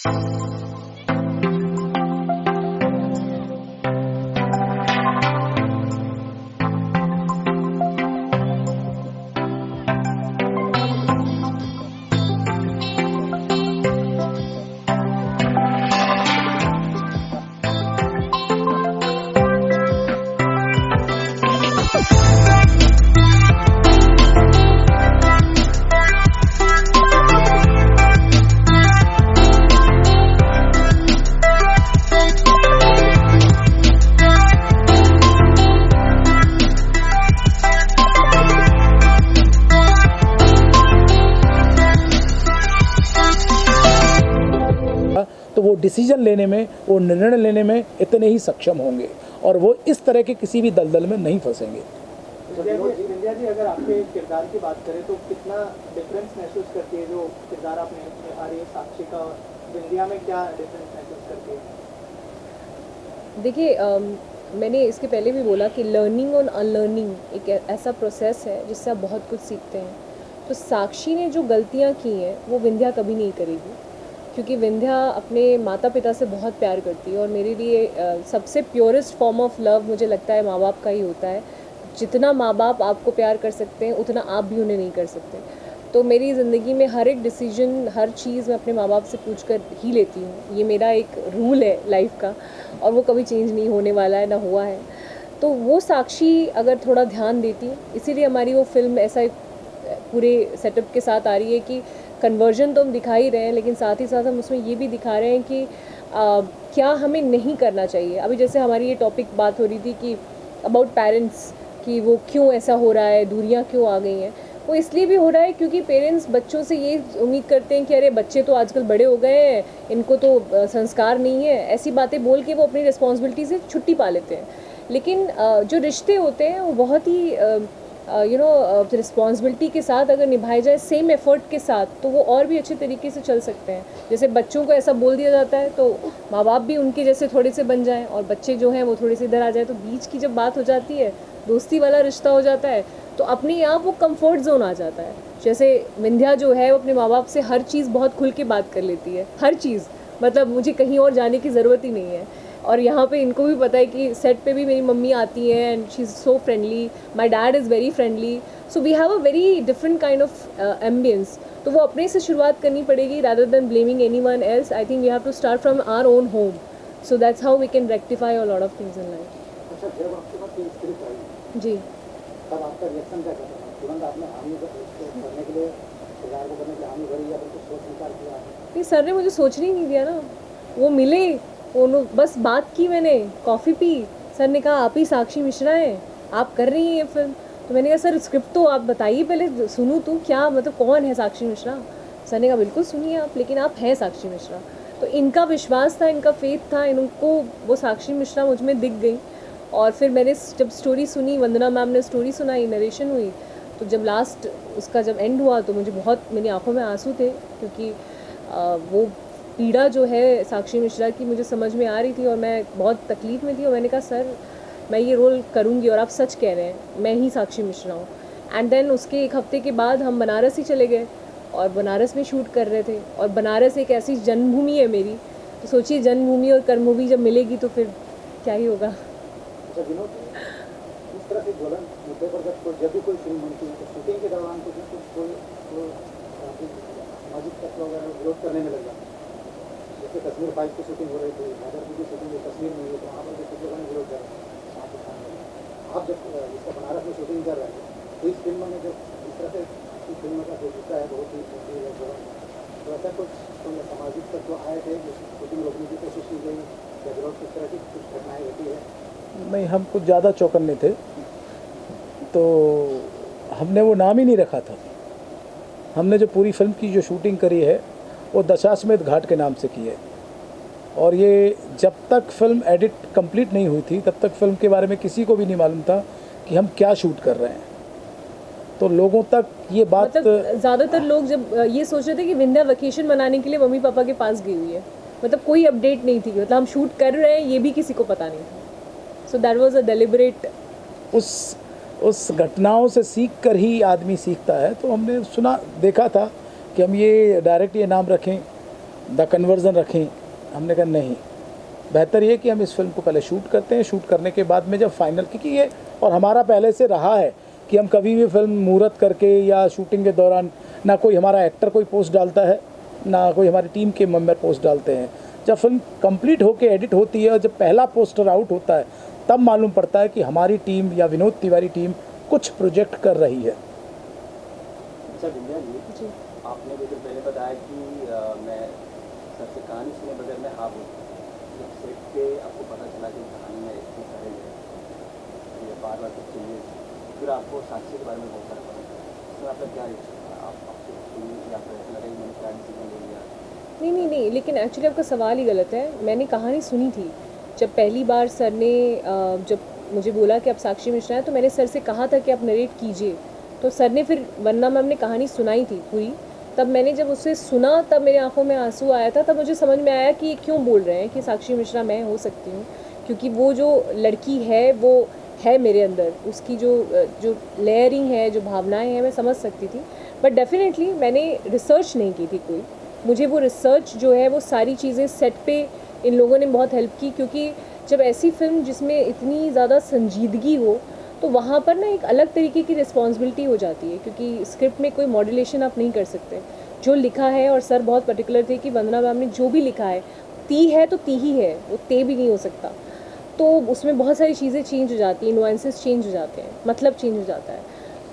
तो वो डिसीजन लेने में, वो निर्णय लेने में इतने ही सक्षम होंगे और वो इस तरह के किसी भी दलदल में नहीं फंसेंगे। विंध्या जी, अगर आपके किरदार की बात करें तो कितना डिफरेंस महसूस करती है जो किरदार आपने आ रही है साक्षी का, और विंध्या में क्या डिफरेंस महसूस करती है? देखिए, मैंने इसके पहले भी बोला कि लर्निंग और अनलर्निंग एक ऐसा प्रोसेस है जिससे आप बहुत कुछ सीखते हैं। तो साक्षी ने जो गलतियाँ की हैं वो विंध्या कभी नहीं करेगी, क्योंकि विंध्या अपने माता पिता से बहुत प्यार करती है और मेरे लिए सबसे प्योरेस्ट फॉर्म ऑफ लव मुझे लगता है माँ बाप का ही होता है। जितना माँ बाप आपको प्यार कर सकते हैं उतना आप भी उन्हें नहीं कर सकते। तो मेरी ज़िंदगी में हर एक डिसीजन, हर चीज़ मैं अपने माँ बाप से पूछ कर ही लेती हूँ। ये मेरा एक रूल है लाइफ का और वो कभी चेंज नहीं होने वाला है, ना हुआ है। तो वो साक्षी अगर थोड़ा ध्यान देती, इसीलिए हमारी वो फिल्म ऐसा एक पूरे सेटअप के साथ आ रही है कि कन्वर्जन तो हम दिखा ही रहे हैं, लेकिन साथ ही साथ हम उसमें ये भी दिखा रहे हैं कि क्या हमें नहीं करना चाहिए। अभी जैसे हमारी ये टॉपिक बात हो रही थी कि अबाउट पेरेंट्स, कि वो क्यों ऐसा हो रहा है, दूरियां क्यों आ गई हैं। वो इसलिए भी हो रहा है क्योंकि पेरेंट्स बच्चों से ये उम्मीद करते हैं कि अरे बच्चे तो आजकल बड़े हो गए हैं, इनको तो संस्कार नहीं है, ऐसी बातें बोल के वो अपनी रिस्पॉन्सिबिलिटी से छुट्टी पा लेते हैं। लेकिन जो रिश्ते होते हैं वो बहुत ही रिस्पॉन्सिबिलिटी के साथ अगर निभाए जाए, सेम एफर्ट के साथ, तो वो और भी अच्छे तरीके से चल सकते हैं। जैसे बच्चों को ऐसा बोल दिया जाता है तो माँ बाप भी उनके जैसे थोड़े से बन जाएं और बच्चे जो हैं वो थोड़े से इधर आ जाए। तो बीच की जब बात हो जाती है, दोस्ती वाला रिश्ता हो जाता है, तो अपने आप वो कंफर्ट जोन आ जाता है। जैसे विंध्या जो है वो अपने माँ बाप से हर चीज़ बहुत खुल के बात कर लेती है, हर चीज़, मतलब मुझे कहीं और जाने की ज़रूरत ही नहीं है। और यहाँ पे इनको भी पता है कि सेट पे भी मेरी मम्मी आती है and she is so friendly, my dad is very friendly, so we have a very different kind of ambience. तो वो अपने से शुरुआत करनी पड़ेगी rather than blaming anyone else. I think we have to start from our own home, so that's how we can rectify a lot of things in life. अच्छा, जब आपके पास ये स्क्रिप्ट आई जी, तब आपका रिएक्शन क्या था? तुरंत आपने हामी करने के लिए, किरदार को करने के लिए हामी भरी या फिर कुछ सोच विचार किया? नहीं, सर ने मुझे सोचने ही नहीं दिया ना। वो मिले, बस बात की, मैंने कॉफ़ी पी, सर ने कहा आप ही साक्षी मिश्रा हैं, आप कर रही हैं ये फिल्म। तो मैंने कहा सर स्क्रिप्ट तो आप बताइए पहले, सुनूँ तो क्या, मतलब कौन है साक्षी मिश्रा। सर ने कहा बिल्कुल सुनिए आप, लेकिन आप हैं साक्षी मिश्रा। तो इनका विश्वास था, इनका फेथ था, इनको वो साक्षी मिश्रा मुझ में दिख गई। और फिर मैंने जब स्टोरी सुनी, वंदना मैम ने स्टोरी सुनाई, नरेशन हुई, तो जब लास्ट उसका जब एंड हुआ तो मुझे बहुत, मेरी आंखों में आंसू थे, क्योंकि वो पीड़ा जो है साक्षी मिश्रा की मुझे समझ में आ रही थी और मैं बहुत तकलीफ़ में थी। और मैंने कहा सर मैं ये रोल करूँगी और आप सच कह रहे हैं, मैं ही साक्षी मिश्रा हूँ। एंड देन उसके एक हफ्ते के बाद हम बनारस ही चले गए और बनारस में शूट कर रहे थे। और बनारस एक ऐसी जन्मभूमि है मेरी, तो सोचिए जन्मभूमि और कर्मभूमि जब मिलेगी तो फिर क्या ही होगा। अच्छा विनोद, इस तरह से ज्वलन मुद्दे पर जब भी कोई फिल्म बनती है तो शूटिंग के दौरान कुछ ना कुछ कोई सामाजिक तत्व वगैरह विरोध करने में लग जाता है। जैसे कश्मीर 5 की शूटिंग हो रही थी, हैदरपुर की शूटिंग कश्मीर में हुई, तो वहाँ पर भी कुछ लोगों ने विरोध कर रहा है। आप जब इसका बनारस में शूटिंग कर रहे हैं तो इस फिल्म में जब इस तरह से इस फिल्म का जो हिस्सा है बहुत ही गंभीर है, तो ऐसा कुछ सामाजिक तत्व आए थे जो शूटिंग रोकने की कोशिश की गई या विरोध, किस तरह की कुछ घटनाएँ होती है? नहीं, हम कुछ ज़्यादा चौकन्ने थे, तो हमने वो नाम ही नहीं रखा था। हमने जो पूरी फिल्म की जो शूटिंग करी है वो दशाश्वमेध घाट के नाम से की है। और ये जब तक फिल्म एडिट कंप्लीट नहीं हुई थी तब तक फिल्म के बारे में किसी को भी नहीं मालूम था कि हम क्या शूट कर रहे हैं। तो लोगों तक ये बात, मतलब ज़्यादातर लोग जब ये सोच रहे थे कि विंध्या वेकेशन मनाने के लिए मम्मी पापा के पास गई हुई है, मतलब कोई अपडेट नहीं थी, मतलब हम शूट कर रहे हैं ये भी किसी को पता नहीं था। So that was a deliberate. उस घटनाओं से सीख कर ही आदमी सीखता है। तो हमने सुना, देखा था कि हम ये डायरेक्ट ये नाम रखें द कन्वर्जन रखें। हमने कहा नहीं, बेहतर ये कि हम इस फिल्म को पहले शूट करते हैं, शूट करने के बाद में जब फाइनल, क्योंकि ये और हमारा पहले से रहा है कि हम कभी भी फिल्म मुहूर्त करके या शूटिंग के दौरान ना कोई हमारा एक्टर कोई पोस्ट डालता है, ना कोई हमारी टीम के मेंबर पोस्ट डालते हैं। जब फिल्म कंप्लीट होके एडिट होती है और जब पहला पोस्टर आउट होता है तब मालूम पड़ता है कि हमारी टीम या विनोद तिवारी टीम कुछ प्रोजेक्ट कर रही है। अच्छा विंध्या जी, जी आपने कुछ देर पहले बताया कि मैं सर से कहानी सुने बगैर मैं हाँ बोल, जब सेट पे आपको पता चला कि कहानी में इतने सारे ये बार बार कुछ चाहिए, फिर आपको साक्षी के बारे में बहुत सारा पता चला, सर आपका क्या रिएक्शन था? आपको या फिर ऐसा लगा कि मैंने क्या डिसीजन ले लिया? नहीं, लेकिन एक्चुअली आपका सवाल ही गलत है। मैंने कहानी सुनी थी जब पहली बार सर ने जब मुझे बोला कि आप साक्षी मिश्रा हैं, तो मैंने सर से कहा था कि आप नरेट कीजिए, तो सर ने फिर वरना मैम ने कहानी सुनाई थी पूरी। तब मैंने जब उसे सुना तब मेरी आंखों में आंसू आया था, तब मुझे समझ में आया कि ये क्यों बोल रहे हैं कि साक्षी मिश्रा मैं हो सकती हूँ, क्योंकि वो जो लड़की है वो है मेरे अंदर, उसकी जो लेयरिंग है, जो भावनाएं हैं, मैं समझ सकती थी। बट डेफिनेटली मैंने रिसर्च नहीं की थी कोई, मुझे वो रिसर्च जो है वो सारी चीज़ें सेट पे इन लोगों ने बहुत हेल्प की, क्योंकि जब ऐसी फिल्म जिसमें इतनी ज़्यादा संजीदगी हो तो वहाँ पर ना एक अलग तरीके की रिस्पॉन्सिबिलिटी हो जाती है, क्योंकि स्क्रिप्ट में कोई मॉड्यूलेशन आप नहीं कर सकते। जो लिखा है, और सर बहुत पर्टिकुलर थे कि वंदना मैम ने जो भी लिखा है ती है तो ती ही है, वो ते भी नहीं हो सकता। तो उसमें बहुत सारी चीज़ें चेंज हो जाती हैं, नुआंसेस चेंज हो जाते हैं, मतलब चेंज हो जाता है।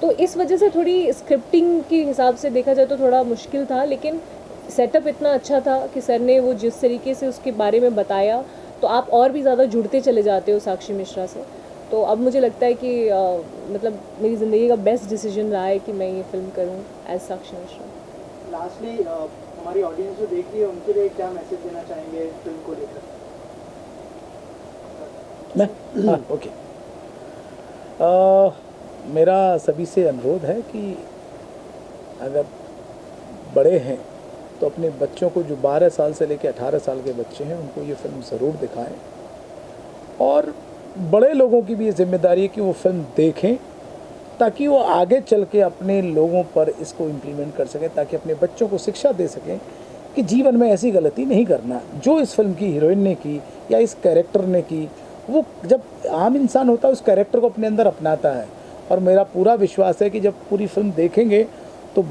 तो इस वजह से थोड़ी स्क्रिप्टिंग के हिसाब से देखा जाए तो थोड़ा मुश्किल था, लेकिन सेटअप इतना अच्छा था कि सर ने वो जिस तरीके से उसके बारे में बताया तो आप और भी ज़्यादा जुड़ते चले जाते हो साक्षी मिश्रा से। तो अब मुझे लगता है कि मतलब मेरी ज़िंदगी का बेस्ट डिसीजन रहा है कि मैं ये फिल्म करूँ एज साक्षी मिश्रा। लास्टली हमारी ऑडियंस जो देख रही है उनके लिए क्या मैसेज देना चाहेंगे फिल्म को लेकर? मैं हाँ ओके, मेरा सभी से अनुरोध है कि अगर बड़े हैं तो अपने बच्चों को, जो 12 साल से लेकर 18 साल के बच्चे हैं, उनको ये फिल्म ज़रूर दिखाएं। और बड़े लोगों की भी ये जिम्मेदारी है कि वो फिल्म देखें ताकि वो आगे चल के अपने लोगों पर इसको इम्प्लीमेंट कर सकें, ताकि अपने बच्चों को शिक्षा दे सकें कि जीवन में ऐसी गलती नहीं करना जो इस फिल्म की हीरोइन ने की या इस कैरेक्टर ने की। वो जब आम इंसान होता है उस कैरेक्टर को अपने अंदर अपनाता है, और मेरा पूरा विश्वास है कि जब पूरी फिल्म देखेंगे तो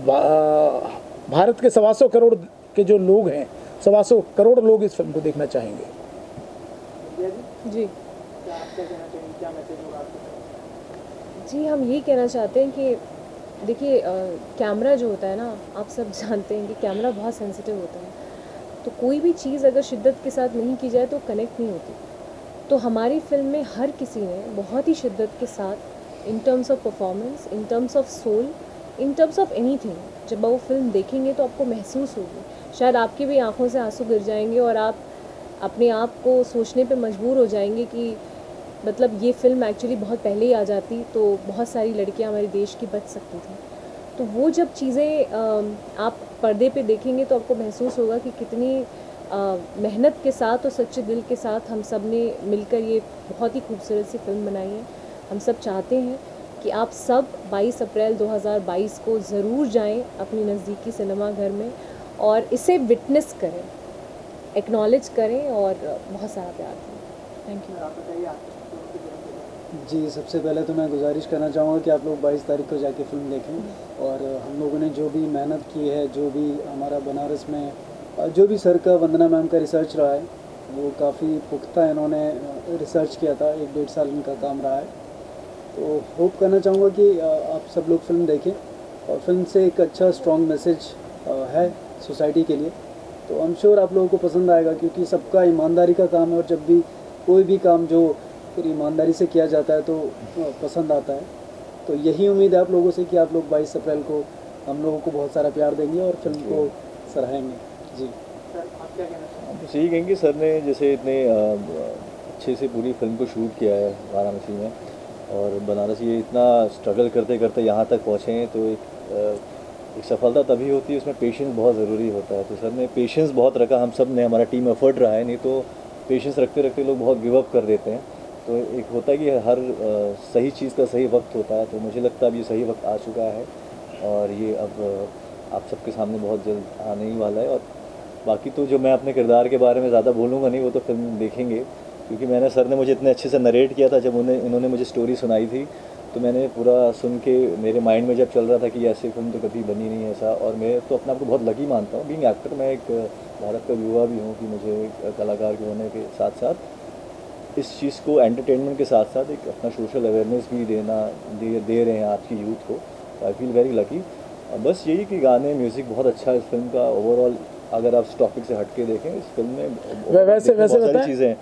भारत के 125 करोड़ के जो लोग हैं, 125 करोड़ लोग इस फिल्म को देखना चाहेंगे। जी क्या आप क्या कहना चाहेंगे, क्या मैसेज होगा आपके? जी, हम यही कहना चाहते हैं कि देखिए कैमरा जो होता है ना, आप सब जानते हैं कि कैमरा बहुत सेंसिटिव होता है, तो कोई भी चीज़ अगर शिद्दत के साथ नहीं की जाए तो कनेक्ट नहीं होती। तो हमारी फिल्म में हर किसी ने बहुत ही शिद्दत के साथ, in terms of performance, in terms of soul, in terms of anything, जब वो फिल्म देखेंगे तो आपको महसूस होगी, शायद आपकी भी आंखों से आंसू गिर जाएंगे और आप अपने आप को सोचने पे मजबूर हो जाएंगे कि मतलब ये फिल्म एक्चुअली बहुत पहले ही आ जाती तो बहुत सारी लड़कियां हमारे देश की बच सकती थी। तो वो जब चीज़ें आप पर्दे पे देखेंगे तो आपको महसूस होगा कि कितनी मेहनत के साथ और सच्चे दिल के साथ हम सब ने मिलकर ये बहुत ही खूबसूरत सी फिल्म बनाई है। हम सब चाहते हैं कि आप सब 22 अप्रैल 2022 को ज़रूर जाएं अपनी नज़दीकी सिनेमा घर में और इसे विटनेस करें, एक्नॉलेज करें और बहुत सारा प्यार दें। Thank you. आप बताइए आपके शब्दों की जी, सबसे पहले तो मैं गुजारिश करना चाहूँगा कि आप लोग 22 तारीख को जाके फ़िल्म देखें। और हम लोगों ने जो भी मेहनत की है, जो भी हमारा बनारस में जो भी सर का, वंदना मैम का रिसर्च रहा है, वो काफ़ी पुख्ता इन्होंने रिसर्च किया था, 1-1.5 साल इनका काम रहा है। तो होप करना चाहूँगा कि आप सब लोग फ़िल्म देखें, और फिल्म से एक अच्छा स्ट्रॉन्ग मैसेज है सोसाइटी के लिए। तो आई एम श्योर आप लोगों को पसंद आएगा, क्योंकि सबका ईमानदारी का काम है, और जब भी कोई भी काम जो फिर ईमानदारी से किया जाता है तो पसंद आता है। तो यही उम्मीद है आप लोगों से कि आप लोग 22 अप्रैल को हम लोगों को बहुत सारा प्यार देंगे और फिल्म को सराहेंगे। जी सर, आप क्या कहना चाहेंगे? बस यही कहेंगे, सर ने जैसे इतने अच्छे से पूरी फिल्म को शूट किया है वाराणसी में, और बनारस ये इतना स्ट्रगल करते करते यहाँ तक पहुँचे हैं, तो एक सफलता तभी होती है, उसमें पेशेंस बहुत ज़रूरी होता है। तो सर ने पेशेंस बहुत रखा, हम सब ने, हमारा टीम एफर्ट रहा है, नहीं तो पेशेंस रखते रखते लोग बहुत गिव अप कर देते हैं। तो एक होता है कि हर सही चीज़ का सही वक्त होता है, तो मुझे लगता है अब ये सही वक्त आ चुका है, और ये अब आप सबके सामने बहुत जल्द आने ही वाला है। और बाकी तो जो मैं अपने किरदार के बारे में ज़्यादा बोलूँगा नहीं, वो तो फिल्म देखेंगे, क्योंकि मैंने सर ने मुझे इतने अच्छे से नरेट किया था जब इन्होंने मुझे स्टोरी सुनाई थी, तो मैंने पूरा सुन के मेरे माइंड में जब चल रहा था कि ऐसी फिल्म तो कभी बनी नहीं ऐसा। और मैं तो अपने आप को बहुत लकी मानता हूँ बीइंग एक्टर। मैं एक भारत का युवा भी हूँ कि मुझे एक कलाकार के होने के साथ साथ इस चीज़ को एंटरटेनमेंट के साथ साथ एक अपना सोशल अवेयरनेस भी दे रहे हैं आज की यूथ को। I feel very lucky. बस यही कि गाने म्यूज़िक बहुत अच्छा है इस फिल्म का ओवरऑल। अगर आप इस टॉपिक से हट के देखें, इस फिल्म में वैसे बहुत सारी बताएं, चीज़ें हैं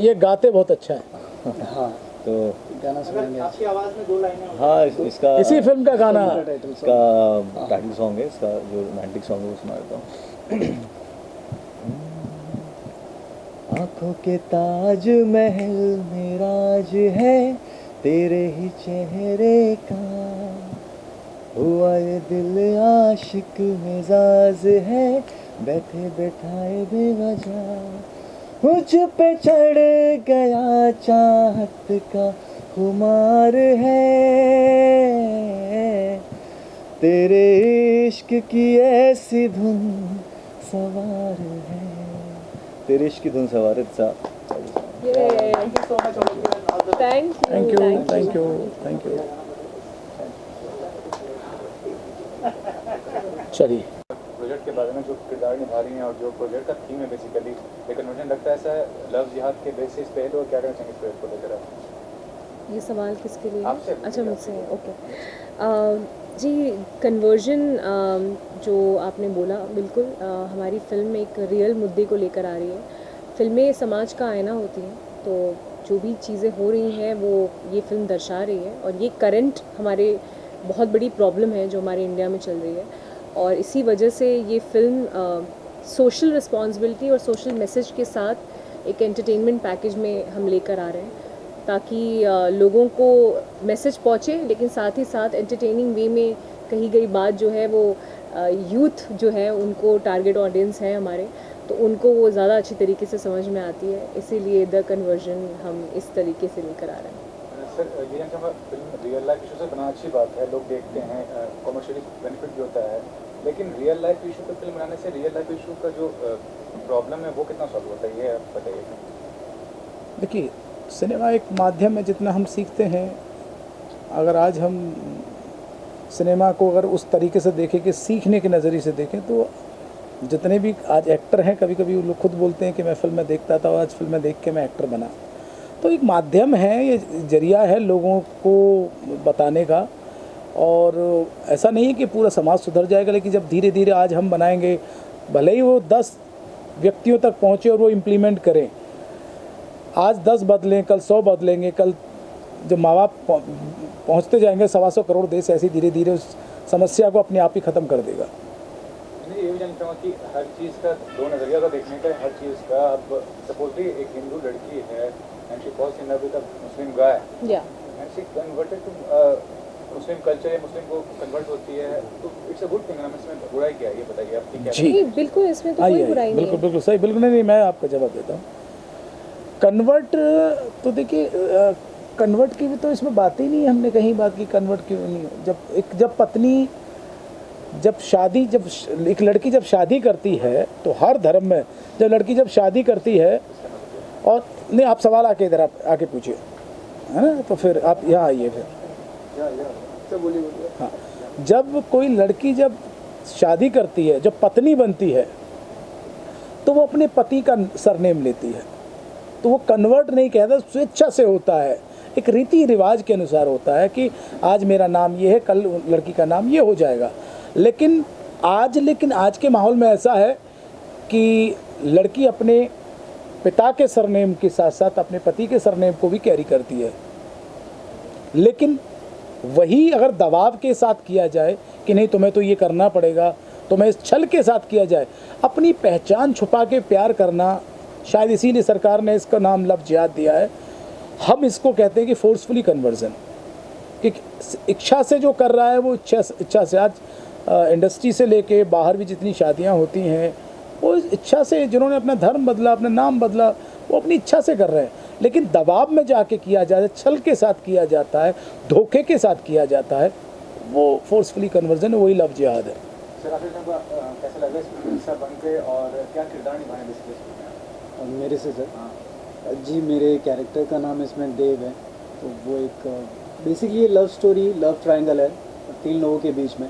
ये गाते बहुत अच्छा है। हाँ, तो गाना सुनेंगे। आपकी आवाज़ में 2 लाइनें और हाँ, इसका इसी फिल्म का गाना इसका टाइटल सॉन्ग है, इसका जो रोमांटिक सॉन्ग है वो सुना देता हूँ। आँखों के ताज महल में राज है तेरे ही चेहरे का, हुआ ये दिल आशिक मिजाज है बैठे बैठाए बेवजह, मुझ पे चढ़ गया चाहत का खुमार है, तेरे इश्क की ऐसी धुन सवार है, तेरे इश्क की धुन सवार है। Thank you so much. Thank you. Thank you. चलिए, प्रोजेक्ट के बारे में जो किरदार निभा रही हैं और जो प्रोजेक्ट का थीम है बेसिकली, लेकिन मुझे लगता है ऐसा लव जिहाद के बेसिस पे है, तो क्या कहना चाहेंगे इस प्रोजेक्ट को लेकर आप? ये सवाल किसके लिए है? आपसे। अच्छा, मुझसे। ओके जी, कन्वर्जन जो आपने बोला, बिल्कुल हमारी फिल्म एक रियल मुद्दे को लेकर आ रही है। फिल्में समाज का आईना होती हैं, तो जो भी चीज़ें हो रही हैं वो ये फिल्म दर्शा रही है, और ये करंट हमारे बहुत बड़ी प्रॉब्लम है जो हमारे इंडिया में चल रही है। और इसी वजह से ये फिल्म सोशल रिस्पॉन्सिबिलिटी और सोशल मैसेज के साथ एक एंटरटेनमेंट पैकेज में हम लेकर आ रहे हैं, ताकि लोगों को मैसेज पहुँचे, लेकिन साथ ही साथ एंटरटेनिंग वे में कही गई बात जो है वो यूथ जो है उनको टारगेट ऑडियंस है हमारे, तो उनको वो ज़्यादा अच्छी तरीके से समझ में आती है। इसीलिए द कन्वर्जन हम इस तरीके से लेकर आ रहे हैं। सर, ये जानना फिल्म रियल लाइफ इशू से बना अच्छी बात है, लोग देखते हैं, कमर्शियली बेनिफिट भी होता है, लेकिन रियल लाइफ इशू पर फिल्म बनाने से रियल लाइफ इशू का जो प्रॉब्लम है वो कितना सॉल्व होता है, ये आप बताइए। देखिए, सिनेमा एक माध्यम है, जितना हम सीखते हैं, अगर आज हम सिनेमा को अगर उस तरीके से देखें कि सीखने के नज़रिए से देखें, तो जितने भी आज एक्टर हैं, कभी कभी वो लोग खुद बोलते हैं कि मैं फिल्में देखता था, आज फिल्में देख के मैं एक्टर बना। तो एक माध्यम है, ये जरिया है लोगों को बताने का, और ऐसा नहीं है कि पूरा समाज सुधर जाएगा, लेकिन जब धीरे धीरे आज हम बनाएंगे, भले ही वो 10 व्यक्तियों तक पहुँचे और वो इम्प्लीमेंट करें, आज 10 बदलें, कल 100 बदलेंगे, कल जब माँ बाप पहुँचते जाएंगे 125 करोड़ देश, ऐसे धीरे धीरे उस समस्या को अपने आप ही ख़त्म कर देगा। मैं ये भी जानना चाहूँगा कि हर चीज़ का 2 नज़रिया का देखने का, हर चीज़ का। अब सपोजली एक हिंदू लड़की है and she falls in love with a Muslim guy and she converted to Muslim culture, या मुस्लिम को कन्वर्ट होती है, तो इट्स अ गुड थिंग ना, इसमें बुराई क्या है, ये बताइए आपकी क्या? जी, नहीं, बिल्कुल इसमें तो कोई बुराई नहीं बिल्कुल है। बिल्कुल सही, बिल्कुल नहीं, मैं आपका जवाब देता हूँ। कन्वर्ट तो देखिए, कन्वर्ट की भी तो इसमें बात ही नहीं है, हमने कहीं बात की कन्वर्ट क्यों नहीं हो। जब पत्नी जब एक लड़की जब शादी करती है, तो हर धर्म में जब लड़की जब शादी करती है, और नहीं, आप सवाल आके इधर आप आके पूछिए, है ना, तो फिर आप यहाँ आइए फिर। हाँ, जब कोई लड़की जब शादी करती है, जब पत्नी बनती है, तो वो अपने पति का सरनेम लेती है, तो वो कन्वर्ट नहीं कहता, स्वेच्छा से होता है, एक रीति रिवाज के अनुसार होता है कि आज मेरा नाम ये है, कल लड़की का नाम ये हो जाएगा। लेकिन आज के माहौल में ऐसा है कि लड़की अपने पिता के सरनेम के साथ साथ अपने पति के सरनेम को भी कैरी करती है, लेकिन वही अगर दबाव के साथ किया जाए कि नहीं तुम्हें तो ये करना पड़ेगा, तुम्हें इस छल के साथ किया जाए, अपनी पहचान छुपा के प्यार करना, शायद इसीलिए सरकार ने इसका नाम लव जिहाद दिया है। हम इसको कहते हैं कि फोर्सफुली कन्वर्जन, कि इच्छा से जो कर रहा है वो इच्छा से। आज इंडस्ट्री से लेके बाहर भी जितनी शादियां होती हैं, वो इच्छा से, जिन्होंने अपना धर्म बदला, अपना नाम बदला, वो अपनी इच्छा से कर रहे हैं। लेकिन दबाव में जाके किया जाता है, छल के साथ किया जाता है, धोखे के साथ किया जाता है, वो फोर्सफुली कन्वर्जन है, वही लव जिहाद है। सर आखिर में कैसा लगा इसमें हिस्सा बन के और क्या किरदार निभाने बेसिकली इसमें? और मेरे से सर हाँ जी, मेरे कैरेक्टर का नाम इसमें देव है। तो वो एक बेसिकली ये लव स्टोरी, लव ट्रायंगल है 3 लोगों के बीच में।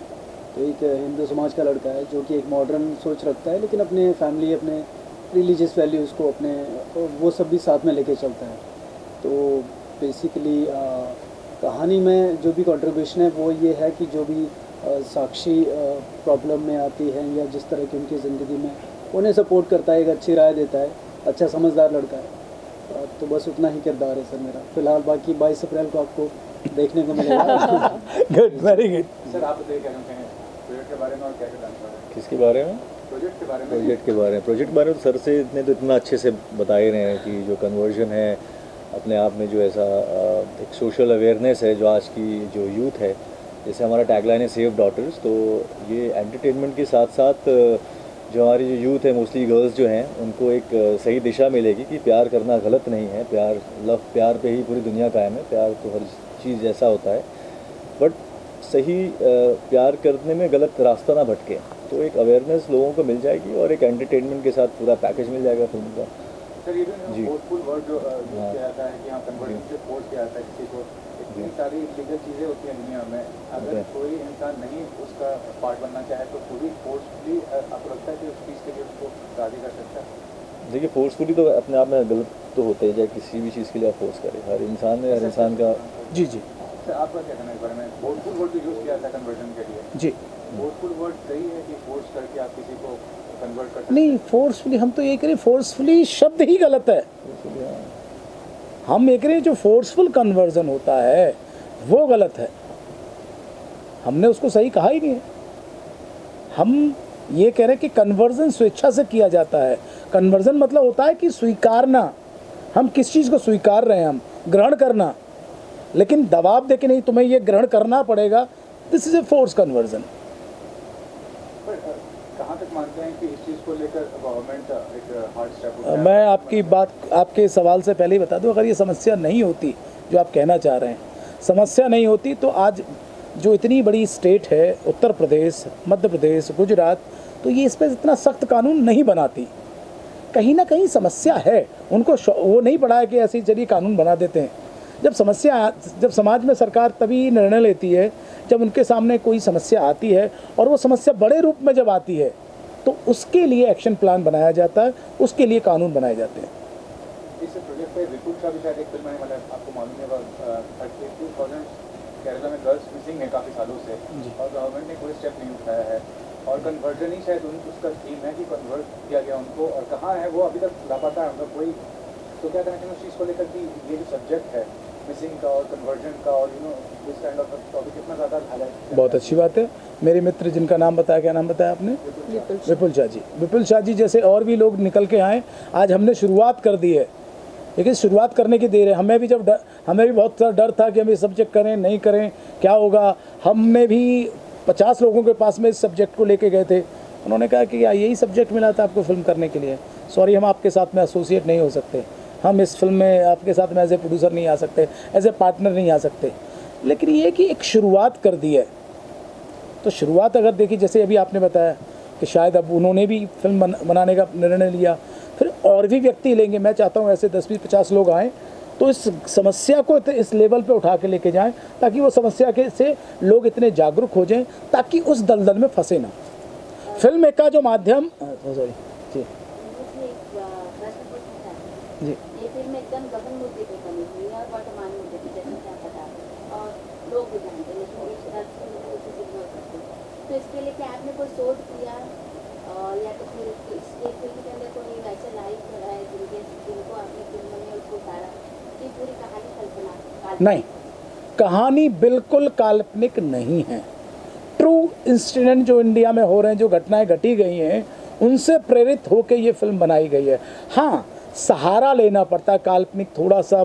तो एक हिंदू समाज का लड़का है जो कि एक मॉडर्न सोच रखता है, लेकिन अपने फैमिली, अपने रिलीजियस वैल्यूज़ को, अपने वो सब भी साथ में लेके चलता है। तो बेसिकली कहानी में जो भी कंट्रीब्यूशन है वो ये है कि जो भी साक्षी प्रॉब्लम में आती है या जिस तरह की उनकी ज़िंदगी में उन्हें सपोर्ट करता है, एक अच्छी राय देता है, अच्छा समझदार लड़का है। तो बस उतना ही किरदार है सर मेरा फिलहाल। बाकी 22 अप्रैल को आपको देखने को मिलेगा। Good, very good. सर आप बताइए क्या कहते हैं प्रोजेक्ट के बारे में और क्या क्या जानते हैं? किसके बारे में? प्रोजेक्ट के बारे में। प्रोजेक्ट के बारे में तो सर से इतने तो इतना अच्छे से बता ही रहे हैं कि जो कन्वर्जन है अपने आप में, जो ऐसा एक सोशल अवेयरनेस है जो आज की जो यूथ है, जैसे हमारा टैगलाइन है सेव डॉटर्स, तो ये एंटरटेनमेंट के साथ साथ जो हमारी जो यूथ है, मोस्टली गर्ल्स जो हैं, उनको एक सही दिशा मिलेगी कि प्यार करना गलत नहीं है। प्यार पे ही पूरी दुनिया कायम है। प्यार तो हर चीज़ जैसा होता है, बट सही प्यार करने में गलत रास्ता ना भटके। तो एक अवेयरनेस लोगों को मिल जाएगी और एक एंटरटेनमेंट के साथ पूरा पैकेज मिल जाएगा फिल्म का। सर ये जी। भी फोर्सफुल वर्ड जो किया जाता है कि हाँ कन्वर्जन से फोर्स किया जाता है किसी को, इतनी सारी लीगल चीज़ें होती हैं दुनिया में, अगर कोई इंसान नहीं उसका पार्ट बनना चाहे तो पूरी फोर्सफुली आपको लगता है कि उस चीज़ के लिए उसको राजी कर सकता है? देखिए, फोर्सफुली तो अपने आप में गलत तो होते हैं, चाहे किसी भी चीज़ के लिए आप फोर्स करें। हर इंसान का जी जी सर आपका क्या कहना है इस बारे में? फोर्सफुल वर्ड जो यूज़ किया जाता है कन्वर्जन के लिए, जी। फोर्सफुल वर्ड सही है कि फोर्स करके आप किसी को कन्वर्ट कर सकते नहीं, फोर्सफुली हम तो ये करें, फोर्सफुली शब्द ही गलत है। हम ये करें जो फोर्सफुल कन्वर्जन होता है वो गलत है। हमने उसको सही कहा ही नहीं है। हम ये कह रहे हैं कि कन्वर्जन स्वेच्छा से किया जाता है। कन्वर्जन मतलब होता है कि स्वीकारना, हम किस चीज़ को स्वीकार रहे हैं, हम ग्रहण करना, लेकिन दबाव दे के नहीं तुम्हें ये ग्रहण करना पड़ेगा। This is a force conversion. पर कहाँ तक मानते हैं कि इस चीज़ को लेकर गवर्नमेंट एक हार्ड स्टेप उठाए? मैं आपकी बात, आपके सवाल से पहले ही बता दूं, अगर ये समस्या नहीं होती जो आप कहना चाह रहे हैं, समस्या नहीं होती तो आज जो इतनी बड़ी स्टेट है उत्तर प्रदेश, मध्य प्रदेश, गुजरात, तो ये इस पर इतना सख्त कानून नहीं बनाती। कहीं ना कहीं समस्या है, उनको वो नहीं पड़ा है कि ऐसे ही चलिए कानून बना देते हैं। जब समाज में सरकार तभी निर्णय लेती है जब उनके सामने कोई समस्या आती है, और वो समस्या बड़े रूप में जब आती है तो उसके लिए एक्शन प्लान बनाया जाता है, उसके लिए कानून बनाए जाते हैं। इस प्रोजेक्ट पे विपुल का भी शायद एक फिल्म आने वाला है, आपको मालूम है? 32,000 केरला में गर्ल्स मिसिंग है काफ़ी सालों से, और गवर्नमेंट ने कोई स्टेप नहीं उठाया है, और कन्वर्जन ही शायद उसका थीम है कि कन्वर्ट किया गया उनको, और कहाँ है वो अभी तक लापता है उनका कोई। तो क्या कहना चाहिए उस चीज़ को लेकर कि ये जो सब्जेक्ट है मिसिंग का और कन्वर्जन का और दिस काइंड ऑफ टॉपिक कितना ज़्यादा हाईलाइट? बहुत अच्छी बात है। मेरे मित्र जिनका नाम बताया, क्या नाम बताया आपने? विपुल शाह जी। विपुल शाह जी जैसे और भी लोग निकल के आए। आज हमने शुरुआत कर दी है, लेकिन शुरुआत करने की देर है। हमें भी बहुत सारा डर था कि हम ये सब्जेक्ट करें नहीं करें, क्या होगा। हमने भी 50 लोगों के पास में इस सब्जेक्ट को लेके गए थे। उन्होंने कहा कि यही सब्जेक्ट मिला था आपको फिल्म करने के लिए, सॉरी हम आपके साथ में एसोसिएट नहीं हो सकते, हम इस फिल्म में आपके साथ में एज ए प्रोड्यूसर नहीं आ सकते, एज ए पार्टनर नहीं आ सकते। लेकिन ये कि एक शुरुआत कर दी है, तो शुरुआत अगर देखी, जैसे अभी आपने बताया कि शायद अब उन्होंने भी फिल्म बनाने का निर्णय लिया, फिर और भी व्यक्ति लेंगे। मैं चाहता हूँ ऐसे 10-20-50 लोग आएँ तो इस समस्या को इस लेवल पे उठा के लेके जाएं, ताकि वो समस्या के से लोग इतने जागरूक हो जाएं ताकि उस दलदल में फंसे ना। फिल्म का जो माध्यम सॉरी जी जी ये फिल्म एकदम गहन मुद्दे पे बनी हुई है और वर्तमान मुद्दे पे, जैसे कि आप बता रहे हैं, और लोग भी जानते हैं, लेकिन इस तरह से उसे इग्नोर करते हैं। तो इसके लिए क्या आपने कोई शोध किया, या तो फिर इसके फिल्म के अंदर कोई ऐसे लाइफ है जिनको आपने फिल्म में उसको उतारा कि पूरी कहानी कल्पना? नहीं, कहानी बिल्कुल काल्पनिक नहीं है। ट्रू इंसिडेंट जो इंडिया में हो रहे हैं, जो घटनाएं घटी गई हैं, उनसे प्रेरित होकर ये फिल्म बनाई गई है। हाँ, सहारा लेना पड़ता है काल्पनिक थोड़ा सा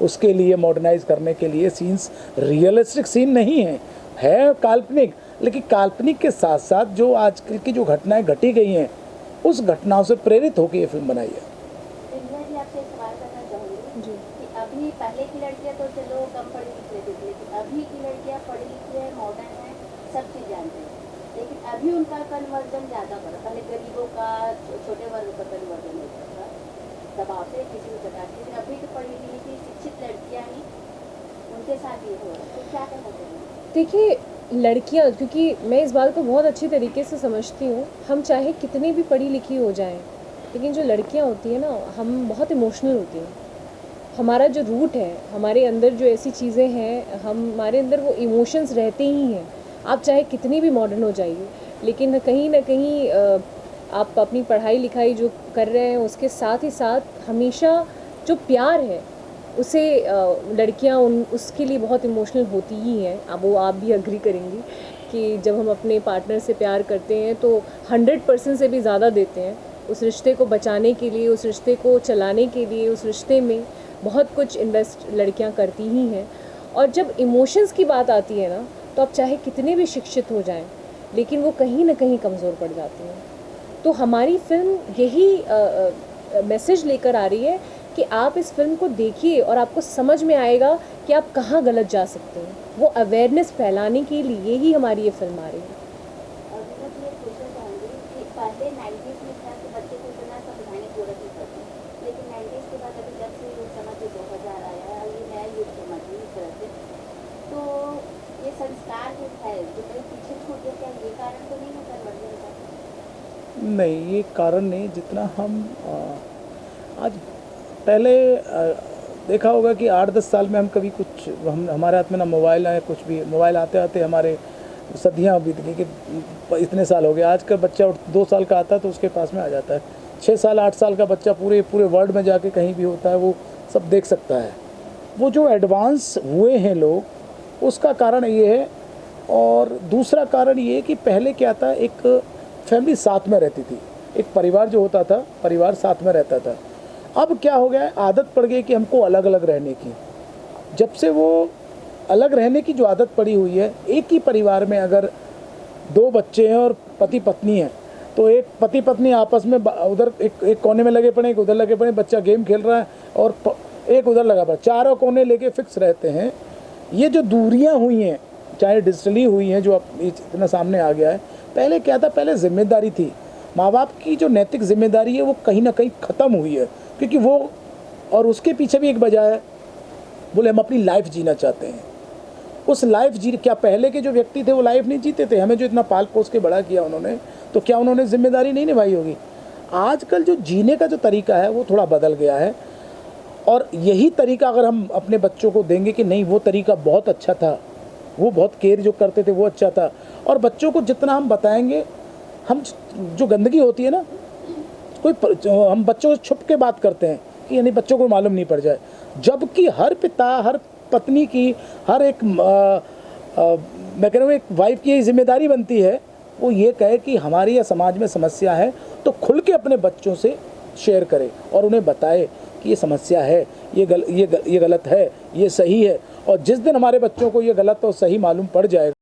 उसके लिए, मॉडर्नाइज करने के लिए। सीन्स रियलिस्टिक सीन नहीं है काल्पनिक, लेकिन काल्पनिक के साथ साथ जो आजकल की जो घटनाएं घटी गई हैं, उस घटनाओं से प्रेरित होकर ये फिल्म बनाई है। जी, आपसे एक सवाल करना चाहूँगी कि अभी पहले की लड़कियाँ तो चलो कम पढ़ी लिखी रहती थी, लेकिन अभी की लड़कियाँ पढ़ी लिखी है, मॉडर्न है, सब चीज़ जानते हैं, लेकिन अभी उनका कन्वर्जन ज़्यादा हो रहा, पहले गरीबों का छोटे वर्ग का कन्वर्जन होता था दबाव से किसी को चटा, लेकिन अभी तो पढ़ी लिखी शिक्षित लड़कियाँ ही उनके साथ ये हो रहा है, तो क्या कहना चाहिए? देखिए लड़कियां, क्योंकि मैं इस बात को बहुत अच्छी तरीके से समझती हूँ, हम चाहे कितनी भी पढ़ी लिखी हो जाएं, लेकिन जो लड़कियां होती हैं ना, हम बहुत इमोशनल होती हैं। हमारा जो रूट है, हमारे अंदर जो ऐसी चीज़ें हैं, हमारे अंदर वो इमोशंस रहते ही हैं। आप चाहे कितनी भी मॉडर्न हो जाइए, लेकिन कहीं ना कहीं आप अपनी पढ़ाई लिखाई जो कर रहे हैं उसके साथ ही साथ हमेशा जो प्यार है उसे लड़कियां उसके लिए बहुत इमोशनल होती ही हैं। अब वो आप भी अग्री करेंगी कि जब हम अपने पार्टनर से प्यार करते हैं तो 100% से भी ज़्यादा देते हैं उस रिश्ते को बचाने के लिए, उस रिश्ते को चलाने के लिए। उस रिश्ते में बहुत कुछ इन्वेस्ट लड़कियां करती ही हैं। और जब इमोशंस की बात आती है ना, तो आप चाहे कितने भी शिक्षित हो जाएं, लेकिन वो कहीं ना कहीं कमज़ोर पड़ जाती हैं। तो हमारी फिल्म यही मैसेज लेकर आ रही है कि आप इस फिल्म को देखिए और आपको समझ में आएगा कि आप कहाँ गलत जा सकते हैं। वो अवेयरनेस फैलाने के लिए ही हमारी ये फिल्म आ रही है। और मैं ये पूछना चाहूँगी कि पहले 90s में था कि बच्चे को इतना समझाने की जरूरत नहीं पड़ती, लेकिन 90s के बाद अभी जब से युग समझ 2000 आया है और ये नया युग समझ इस तरह से, तो ये संस्कार जो है जो कहीं पीछे छूट गया, क्या ये कारण तो नहीं है कन्वर्जन का? नहीं, ये कारण नहीं। जितना हम आज पहले देखा होगा कि 8-10 साल में हम कभी कुछ हमारे हाथ में ना मोबाइल आए, कुछ भी। मोबाइल आते आते हमारे सदियाँ बीत गई कि इतने साल हो गए। आज का बच्चा 2 साल का आता है तो उसके पास में आ जाता है। 6 साल 8 साल का बच्चा पूरे वर्ल्ड में जाके कहीं भी होता है वो सब देख सकता है। वो जो एडवांस हुए हैं लोग, उसका कारण ये है। और दूसरा कारण ये है कि पहले क्या था, एक फैमिली साथ में रहती थी, एक परिवार जो होता था, परिवार साथ में रहता था। अब क्या हो गया है, आदत पड़ गई कि हमको अलग अलग रहने की। जब से वो अलग रहने की जो आदत पड़ी हुई है, एक ही परिवार में अगर 2 बच्चे हैं और पति पत्नी हैं, तो एक पति पत्नी आपस में उधर एक कोने में लगे पड़े, एक उधर लगे पड़े, बच्चा गेम खेल रहा है और एक उधर लगा पड़ा, चारों कोने लेके फिक्स रहते हैं। ये जो दूरियां हुई हैं, चाहे डिजिटली हुई हैं, जो अब इतना सामने आ गया है। पहले क्या था, पहले जिम्मेदारी थी, माँ बाप की जो नैतिक जिम्मेदारी है वो कहीं ना कहीं ख़त्म हुई है। क्योंकि वो, और उसके पीछे भी एक वजह है, बोले हम अपनी लाइफ जीना चाहते हैं। उस लाइफ क्या पहले के जो व्यक्ति थे वो लाइफ नहीं जीते थे? हमें जो इतना पाल पोस के बड़ा किया उन्होंने, तो क्या उन्होंने जिम्मेदारी नहीं निभाई होगी? आजकल जो जीने का जो तरीका है वो थोड़ा बदल गया है। और यही तरीका अगर हम अपने बच्चों को देंगे कि नहीं वो तरीका बहुत अच्छा था, वो बहुत केयर जो करते थे वो अच्छा था, और बच्चों को जितना हम बताएंगे, हम जो गंदगी होती है ना, हम बच्चों से छुप के बात करते हैं कि यानी बच्चों को मालूम नहीं पड़ जाए, जबकि हर पिता, हर पत्नी की, हर एक मैं कह रहा हूँ एक वाइफ की यही जिम्मेदारी बनती है, वो ये कहे कि हमारी या समाज में समस्या है तो खुल के अपने बच्चों से शेयर करे और उन्हें बताए कि ये समस्या है, ये गलत है, ये सही है। और जिस दिन हमारे बच्चों को ये गलत और सही मालूम पड़ जाएगा,